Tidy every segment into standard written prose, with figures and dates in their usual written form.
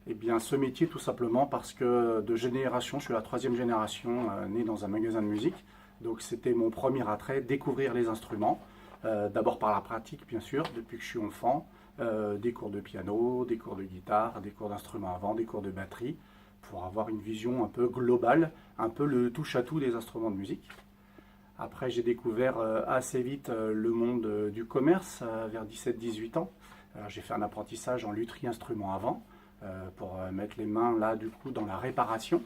Eh bien, ce métier, tout simplement parce que de génération, je suis la troisième génération née dans un magasin de musique. Donc, c'était mon premier attrait, découvrir les instruments. D'abord par la pratique, bien sûr, depuis que je suis enfant. Des cours de piano, des cours de guitare, des cours d'instruments à vent, des cours de batterie, pour avoir une vision un peu globale, un peu le touche-à-tout des instruments de musique. Après, j'ai découvert assez vite le monde du commerce vers 17-18 ans. J'ai fait un apprentissage en lutherie instruments à vent pour mettre les mains là du coup dans la réparation.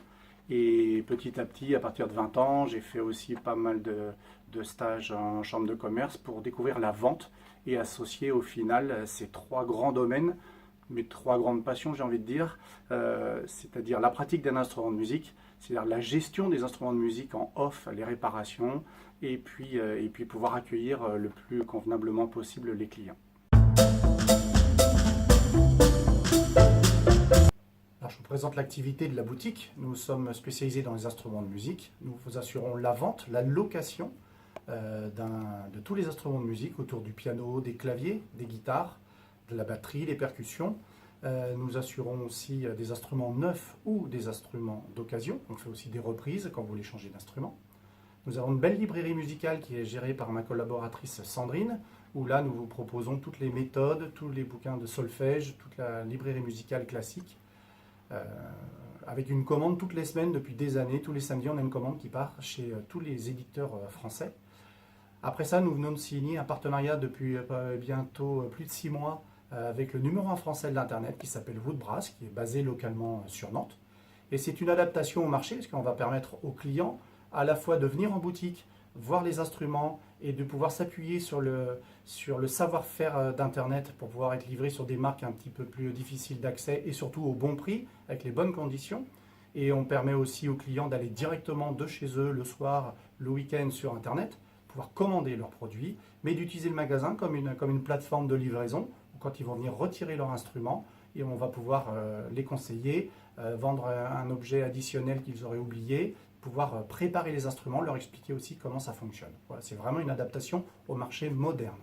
Et petit à petit, à partir de 20 ans, j'ai fait aussi pas mal de stages en chambre de commerce pour découvrir la vente et associer au final ces trois grands domaines, mes trois grandes passions, j'ai envie de dire, c'est-à-dire la pratique d'un instrument de musique, c'est-à-dire la gestion des instruments de musique en off, les réparations, et puis pouvoir accueillir le plus convenablement possible les clients. Alors, je vous présente l'activité de la boutique. Nous sommes spécialisés dans les instruments de musique. Nous vous assurons la vente, la location de tous les instruments de musique autour du piano, des claviers, des guitares, de la batterie, des percussions. Nous assurons aussi des instruments neufs ou des instruments d'occasion. On fait aussi des reprises quand vous voulez changer d'instrument. Nous avons une belle librairie musicale qui est gérée par ma collaboratrice Sandrine, où là nous vous proposons toutes les méthodes, tous les bouquins de solfège, toute la librairie musicale classique. Avec une commande toutes les semaines depuis des années, tous les samedis on a une commande qui part chez tous les éditeurs français. Après ça, nous venons de signer un partenariat depuis bientôt plus de 6 mois avec le numéro 1 français de l'Internet qui s'appelle Woodbrass, qui est basé localement sur Nantes. Et c'est une adaptation au marché, parce qu'on va permettre aux clients à la fois de venir en boutique, voir les instruments et de pouvoir s'appuyer sur le savoir-faire d'Internet pour pouvoir être livré sur des marques un petit peu plus difficiles d'accès et surtout au bon prix, avec les bonnes conditions. Et on permet aussi aux clients d'aller directement de chez eux le soir, le week-end sur Internet, pouvoir commander leurs produits, mais d'utiliser le magasin comme une plateforme de livraison, où quand ils vont venir retirer leur instrument, et on va pouvoir les conseiller, vendre un objet additionnel qu'ils auraient oublié, pouvoir préparer les instruments, leur expliquer aussi comment ça fonctionne. Voilà, c'est vraiment une adaptation au marché moderne.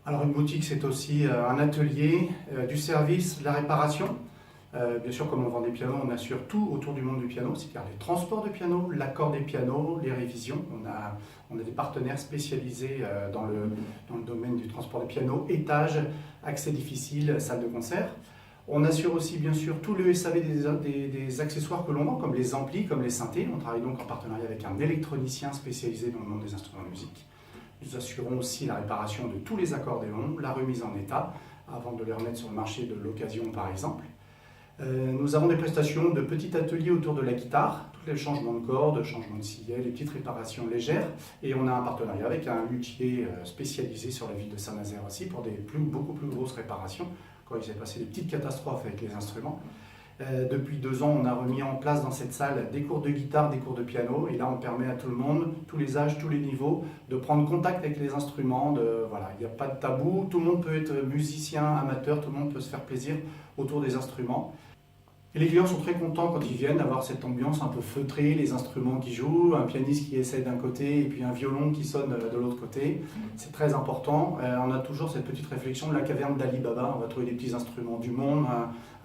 Alors une boutique, c'est aussi un atelier, du service, de la réparation. Bien sûr, comme on vend des pianos, on assure tout autour du monde du piano, c'est-à-dire les transports de piano, l'accord des pianos, les révisions. On a des partenaires spécialisés dans le domaine du transport de piano, étage, accès difficile, salle de concert. On assure aussi bien sûr tout le SAV des accessoires que l'on vend, comme les amplis, comme les synthés. On travaille donc en partenariat avec un électronicien spécialisé dans le monde des instruments de musique. Nous assurons aussi la réparation de tous les accordéons, la remise en état, avant de les remettre sur le marché de l'occasion par exemple. Nous avons des prestations de petits ateliers autour de la guitare, tous les changements de cordes, changements de sillet, les petites réparations légères. Et on a un partenariat avec un luthier spécialisé sur la ville de Saint-Nazaire aussi pour beaucoup plus grosses réparations, quand il s'est passé des petites catastrophes avec les instruments. Depuis 2 ans, on a remis en place dans cette salle des cours de guitare, des cours de piano, et là on permet à tout le monde, tous les âges, tous les niveaux, de prendre contact avec les instruments. Voilà, il n'y a pas de tabou, tout le monde peut être musicien, amateur, tout le monde peut se faire plaisir autour des instruments. Et les clients sont très contents quand ils viennent d'avoir cette ambiance un peu feutrée, les instruments qui jouent, un pianiste qui essaie d'un côté et puis un violon qui sonne de l'autre côté. C'est très important. On a toujours cette petite réflexion de la caverne d'Ali Baba. On va trouver des petits instruments du monde.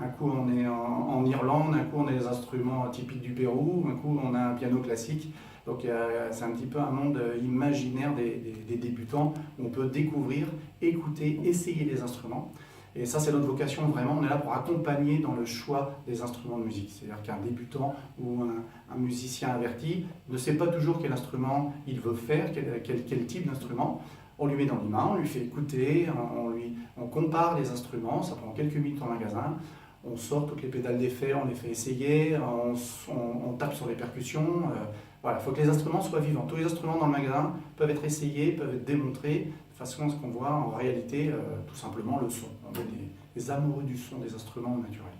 Un coup on est en Irlande, un coup on a des instruments typiques du Pérou, un coup on a un piano classique. Donc c'est un petit peu un monde imaginaire des débutants où on peut découvrir, écouter, essayer les instruments. Et ça, c'est notre vocation vraiment. On est là pour accompagner dans le choix des instruments de musique. C'est-à-dire qu'un débutant ou un musicien averti ne sait pas toujours quel instrument il veut faire, quel type d'instrument. On lui met dans les mains, on lui fait écouter, on compare les instruments, ça prend quelques minutes en magasin. On sort toutes les pédales d'effet, on les fait essayer, on tape sur les percussions. Voilà, il faut que les instruments soient vivants. Tous les instruments dans le magasin peuvent être essayés, peuvent être démontrés, de façon à ce qu'on voit en réalité tout simplement le son. On est des amoureux du son des instruments naturels.